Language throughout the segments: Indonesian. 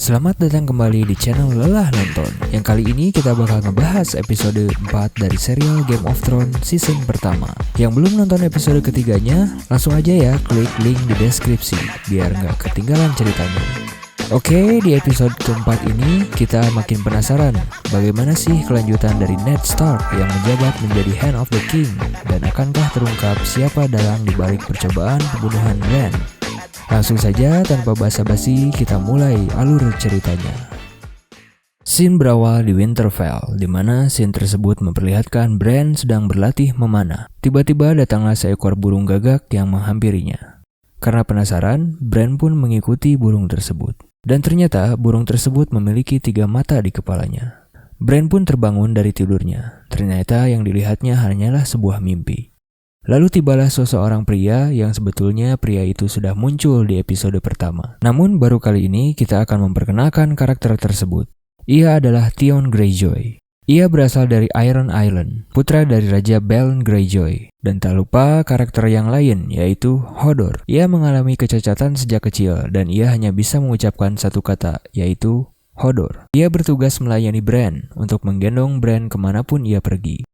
Selamat datang kembali di channel Lelah Nonton. Yang kali ini kita bakal ngebahas episode 4 dari serial Game of Thrones season pertama. Yang belum nonton episode ketiganya, langsung aja ya klik link di deskripsi biar nggak ketinggalan ceritanya. Oke, di episode keempat ini kita makin penasaran bagaimana sih kelanjutan dari Ned Stark yang menjabat menjadi Hand of the King, dan akankah terungkap siapa dalang dibalik percobaan pembunuhan Bran. Langsung saja tanpa basa-basi kita mulai alur ceritanya. Scene berawal di Winterfell, di mana scene tersebut memperlihatkan Bran sedang berlatih memanah. Tiba-tiba datanglah seekor burung gagak yang menghampirinya. Karena penasaran, Bran pun mengikuti burung tersebut. Dan ternyata burung tersebut memiliki 3 mata di kepalanya. Bran pun terbangun dari tidurnya. Ternyata yang dilihatnya hanyalah sebuah mimpi. Lalu tibalah seseorang pria yang sebetulnya pria itu sudah muncul di episode pertama. Namun baru kali ini kita akan memperkenalkan karakter tersebut. Ia adalah Theon Greyjoy. Ia berasal dari Iron Island, putra dari Raja Balon Greyjoy. Dan tak lupa karakter yang lain, yaitu Hodor. Ia mengalami kecacatan sejak kecil dan ia hanya bisa mengucapkan satu kata, yaitu Hodor. Ia bertugas melayani Bran untuk menggendong Bran kemanapun ia pergi.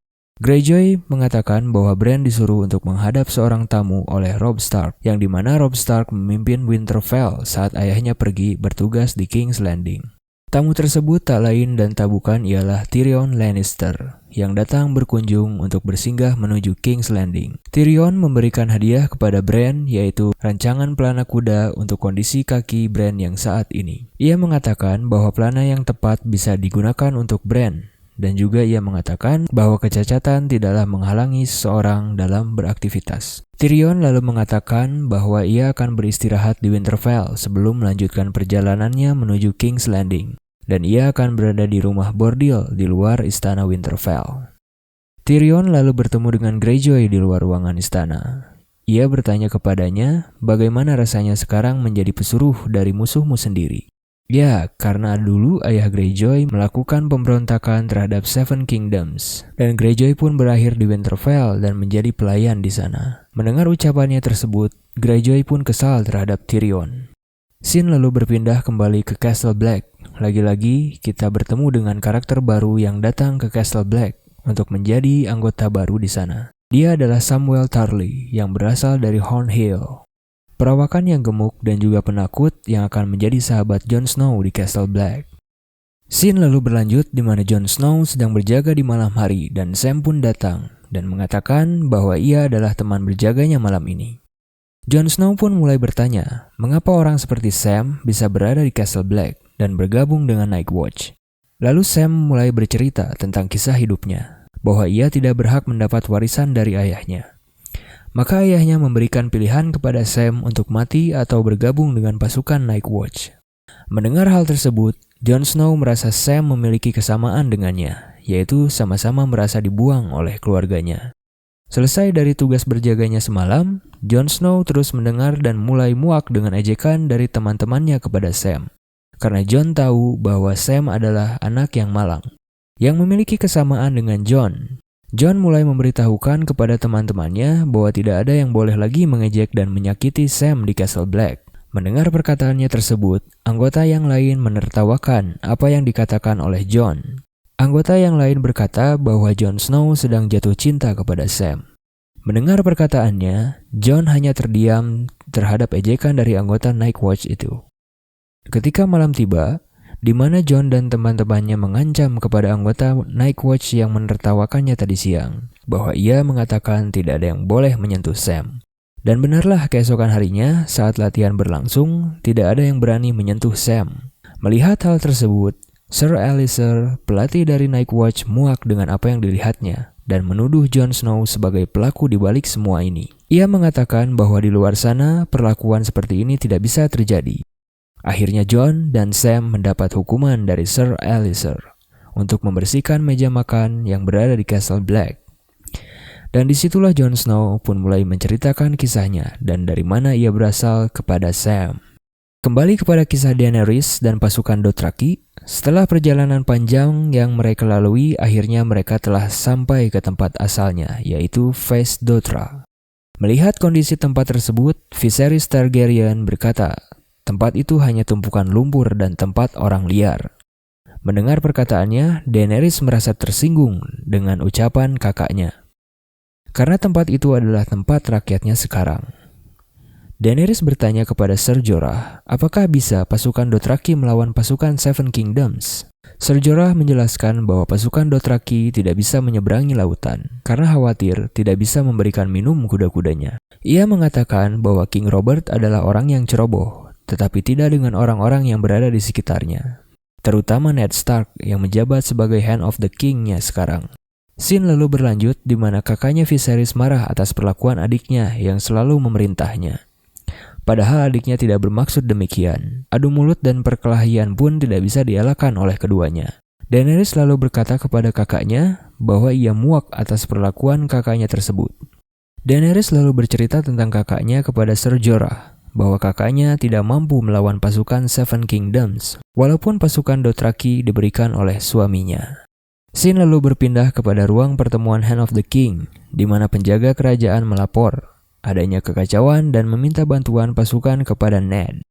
Greyjoy mengatakan bahwa Bran disuruh untuk menghadap seorang tamu oleh Robb Stark, yang dimana Robb Stark memimpin Winterfell saat ayahnya pergi bertugas di King's Landing. Tamu tersebut tak lain dan tak bukan ialah Tyrion Lannister, yang datang berkunjung untuk bersinggah menuju King's Landing. Tyrion memberikan hadiah kepada Bran, yaitu rancangan pelana kuda untuk kondisi kaki Bran yang saat ini. Ia mengatakan bahwa pelana yang tepat bisa digunakan untuk Bran. Dan juga ia mengatakan bahwa kecacatan tidaklah menghalangi seseorang dalam beraktivitas. Tyrion lalu mengatakan bahwa ia akan beristirahat di Winterfell sebelum melanjutkan perjalanannya menuju King's Landing. Dan ia akan berada di rumah bordil di luar istana Winterfell. Tyrion lalu bertemu dengan Greyjoy di luar ruangan istana. Ia bertanya kepadanya bagaimana rasanya sekarang menjadi pesuruh dari musuhmu sendiri. Ya, karena dulu ayah Greyjoy melakukan pemberontakan terhadap Seven Kingdoms, dan Greyjoy pun berakhir di Winterfell dan menjadi pelayan di sana. Mendengar ucapannya tersebut, Greyjoy pun kesal terhadap Tyrion. Scene lalu berpindah kembali ke Castle Black. Lagi-lagi kita bertemu dengan karakter baru yang datang ke Castle Black untuk menjadi anggota baru di sana. Dia adalah Samwell Tarly yang berasal dari Horn Hill. Perawakan yang gemuk dan juga penakut yang akan menjadi sahabat Jon Snow di Castle Black. Scene lalu berlanjut di mana Jon Snow sedang berjaga di malam hari dan Sam pun datang dan mengatakan bahwa ia adalah teman berjaganya malam ini. Jon Snow pun mulai bertanya, mengapa orang seperti Sam bisa berada di Castle Black dan bergabung dengan Night Watch. Lalu Sam mulai bercerita tentang kisah hidupnya, bahwa ia tidak berhak mendapat warisan dari ayahnya. Maka ayahnya memberikan pilihan kepada Sam untuk mati atau bergabung dengan pasukan Night Watch. Mendengar hal tersebut, Jon Snow merasa Sam memiliki kesamaan dengannya, yaitu sama-sama merasa dibuang oleh keluarganya. Selesai dari tugas berjaganya semalam, Jon Snow terus mendengar dan mulai muak dengan ejekan dari teman-temannya kepada Sam. Karena Jon tahu bahwa Sam adalah anak yang malang, yang memiliki kesamaan dengan Jon. Jon mulai memberitahukan kepada teman-temannya bahwa tidak ada yang boleh lagi mengejek dan menyakiti Sam di Castle Black. Mendengar perkataannya tersebut, anggota yang lain menertawakan apa yang dikatakan oleh Jon. Anggota yang lain berkata bahwa Jon Snow sedang jatuh cinta kepada Sam. Mendengar perkataannya, Jon hanya terdiam terhadap ejekan dari anggota Night Watch itu. Ketika malam tiba, di mana Jon dan teman-temannya mengancam kepada anggota Night Watch yang menertawakannya tadi siang, bahwa ia mengatakan tidak ada yang boleh menyentuh Sam. Dan benarlah keesokan harinya saat latihan berlangsung, tidak ada yang berani menyentuh Sam. Melihat hal tersebut, Sir Alliser, pelatih dari Night Watch, muak dengan apa yang dilihatnya dan menuduh Jon Snow sebagai pelaku di balik semua ini. Ia mengatakan bahwa di luar sana perlakuan seperti ini tidak bisa terjadi. Akhirnya Jon dan Sam mendapat hukuman dari Sir Alliser untuk membersihkan meja makan yang berada di Castle Black. Dan disitulah Jon Snow pun mulai menceritakan kisahnya dan dari mana ia berasal kepada Sam. Kembali kepada kisah Daenerys dan pasukan Dothraki, setelah perjalanan panjang yang mereka lalui, akhirnya mereka telah sampai ke tempat asalnya, yaitu Vaes Dothra. Melihat kondisi tempat tersebut, Viserys Targaryen berkata, Tempat itu hanya tumpukan lumpur dan tempat orang liar. Mendengar perkataannya, Daenerys merasa tersinggung dengan ucapan kakaknya. Karena tempat itu adalah tempat rakyatnya sekarang. Daenerys bertanya kepada Ser Jorah, apakah bisa pasukan Dothraki melawan pasukan Seven Kingdoms? Ser Jorah menjelaskan bahwa pasukan Dothraki tidak bisa menyeberangi lautan karena khawatir tidak bisa memberikan minum kuda-kudanya. Ia mengatakan bahwa King Robert adalah orang yang ceroboh, tetapi tidak dengan orang-orang yang berada di sekitarnya, terutama Ned Stark yang menjabat sebagai Hand of the King-nya sekarang. Scene lalu berlanjut di mana kakaknya Viserys marah atas perlakuan adiknya yang selalu memerintahnya. Padahal adiknya tidak bermaksud demikian. Adu mulut dan perkelahian pun tidak bisa dielakkan oleh keduanya. Daenerys lalu berkata kepada kakaknya bahwa ia muak atas perlakuan kakaknya tersebut. Daenerys lalu bercerita tentang kakaknya kepada Ser Jorah, bahwa kakaknya tidak mampu melawan pasukan Seven Kingdoms, walaupun pasukan Dothraki diberikan oleh suaminya. Scene lalu berpindah kepada ruang pertemuan Hand of the King, di mana penjaga kerajaan melapor adanya kekacauan dan meminta bantuan pasukan kepada Ned.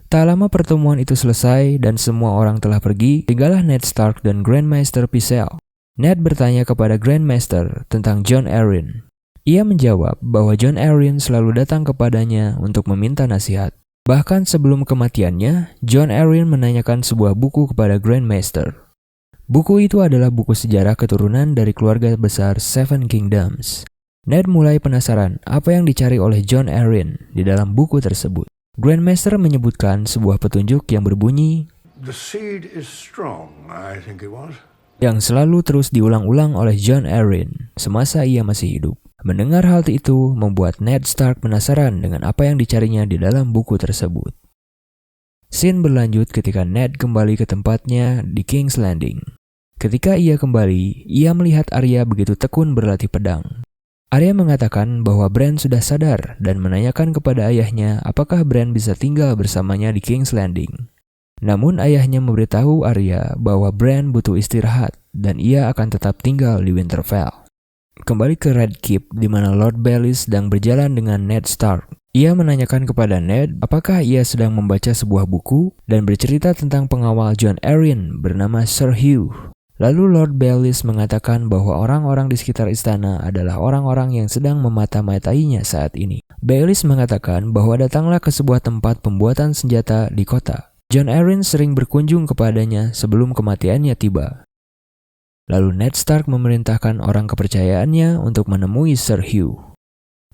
Tak lama pertemuan itu selesai dan semua orang telah pergi, tinggallah Ned Stark dan Grandmaster Pycelle. Ned bertanya kepada Grandmaster tentang Jon Arryn. Ia menjawab bahwa Jon Arryn selalu datang kepadanya untuk meminta nasihat. Bahkan sebelum kematiannya, Jon Arryn menanyakan sebuah buku kepada Grandmaster. Buku itu adalah buku sejarah keturunan dari keluarga besar Seven Kingdoms. Ned mulai penasaran apa yang dicari oleh Jon Arryn di dalam buku tersebut. Grandmaster menyebutkan sebuah petunjuk yang berbunyi, "The seed is strong," I think it was. Yang selalu terus diulang-ulang oleh Jon Arryn semasa ia masih hidup. Mendengar hal itu membuat Ned Stark penasaran dengan apa yang dicarinya di dalam buku tersebut. Scene berlanjut ketika Ned kembali ke tempatnya di King's Landing. Ketika ia kembali, ia melihat Arya begitu tekun berlatih pedang. Arya mengatakan bahwa Bran sudah sadar dan menanyakan kepada ayahnya apakah Bran bisa tinggal bersamanya di King's Landing. Namun ayahnya memberitahu Arya bahwa Bran butuh istirahat dan ia akan tetap tinggal di Winterfell. Kembali ke Red Keep di mana Lord Baelish sedang berjalan dengan Ned Stark. Ia menanyakan kepada Ned apakah ia sedang membaca sebuah buku dan bercerita tentang pengawal Jon Arryn bernama Sir Hugh. Lalu Lord Baelish mengatakan bahwa orang-orang di sekitar istana adalah orang-orang yang sedang memata-matainya saat ini. Baelish mengatakan bahwa datanglah ke sebuah tempat pembuatan senjata di kota. Jon Arryn sering berkunjung kepadanya sebelum kematiannya tiba. Lalu Ned Stark memerintahkan orang kepercayaannya untuk menemui Sir Hugh.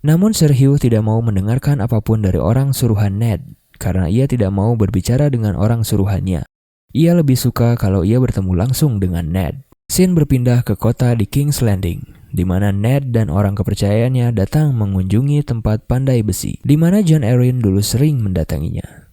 Namun Sir Hugh tidak mau mendengarkan apapun dari orang suruhan Ned, karena ia tidak mau berbicara dengan orang suruhannya. Ia lebih suka kalau ia bertemu langsung dengan Ned. Scene berpindah ke kota di King's Landing, di mana Ned dan orang kepercayaannya datang mengunjungi tempat pandai besi, di mana Jon Arryn dulu sering mendatanginya.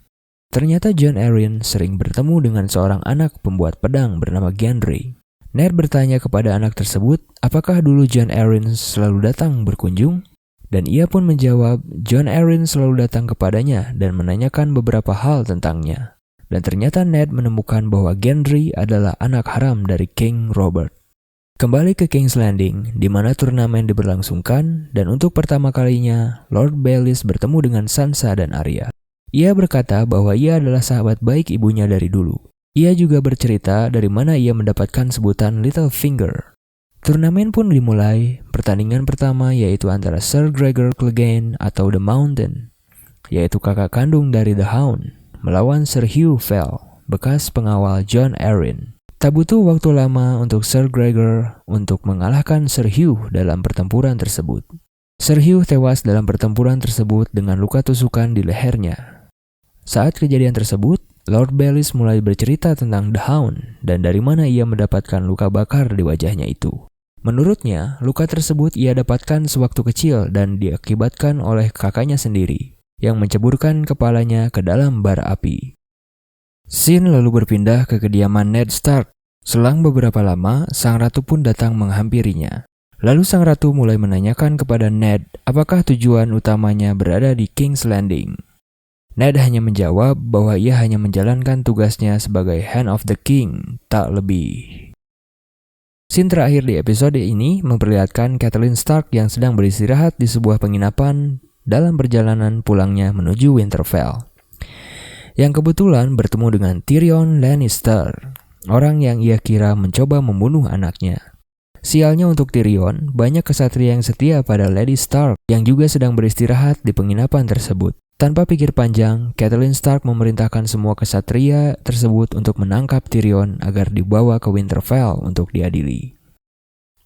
Ternyata Jon Arryn sering bertemu dengan seorang anak pembuat pedang bernama Gendry. Ned bertanya kepada anak tersebut, apakah dulu Jon Arryn selalu datang berkunjung? Dan ia pun menjawab, Jon Arryn selalu datang kepadanya dan menanyakan beberapa hal tentangnya. Dan ternyata Ned menemukan bahwa Gendry adalah anak haram dari King Robert. Kembali ke King's Landing, di mana turnamen diberlangsungkan, dan untuk pertama kalinya, Lord Baelish bertemu dengan Sansa dan Arya. Ia berkata bahwa ia adalah sahabat baik ibunya dari dulu. Ia juga bercerita dari mana ia mendapatkan sebutan Littlefinger. Turnamen pun dimulai. Pertandingan pertama yaitu antara Sir Gregor Clegane atau The Mountain, yaitu kakak kandung dari The Hound, melawan Sir Hugh Fell, bekas pengawal Jon Arryn. Tak butuh waktu lama untuk Sir Gregor untuk mengalahkan Sir Hugh dalam pertempuran tersebut. Sir Hugh tewas dalam pertempuran tersebut dengan luka tusukan di lehernya. Saat kejadian tersebut, Lord Baelish mulai bercerita tentang The Hound dan dari mana ia mendapatkan luka bakar di wajahnya itu. Menurutnya, luka tersebut ia dapatkan sewaktu kecil dan diakibatkan oleh kakaknya sendiri, yang menceburkan kepalanya ke dalam bara api. Scene lalu berpindah ke kediaman Ned Stark. Selang beberapa lama, sang ratu pun datang menghampirinya. Lalu sang ratu mulai menanyakan kepada Ned apakah tujuan utamanya berada di King's Landing. Ned hanya menjawab bahwa ia hanya menjalankan tugasnya sebagai Hand of the King, tak lebih. Scene terakhir di episode ini memperlihatkan Catelyn Stark yang sedang beristirahat di sebuah penginapan dalam perjalanan pulangnya menuju Winterfell. yang kebetulan bertemu dengan Tyrion Lannister, orang yang ia kira mencoba membunuh anaknya. Sialnya untuk Tyrion, banyak kesatria yang setia pada Lady Stark yang juga sedang beristirahat di penginapan tersebut. Tanpa pikir panjang, Catelyn Stark memerintahkan semua kesatria tersebut untuk menangkap Tyrion agar dibawa ke Winterfell untuk diadili.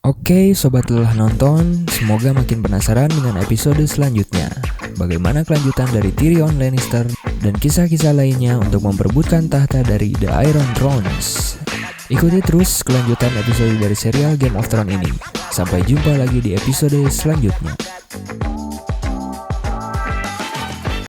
Oke, sobat lelah nonton, semoga makin penasaran dengan episode selanjutnya. Bagaimana kelanjutan dari Tyrion Lannister dan kisah-kisah lainnya untuk memperebutkan tahta dari The Iron Thrones. Ikuti terus kelanjutan episode dari serial Game of Thrones ini. Sampai jumpa lagi di episode selanjutnya.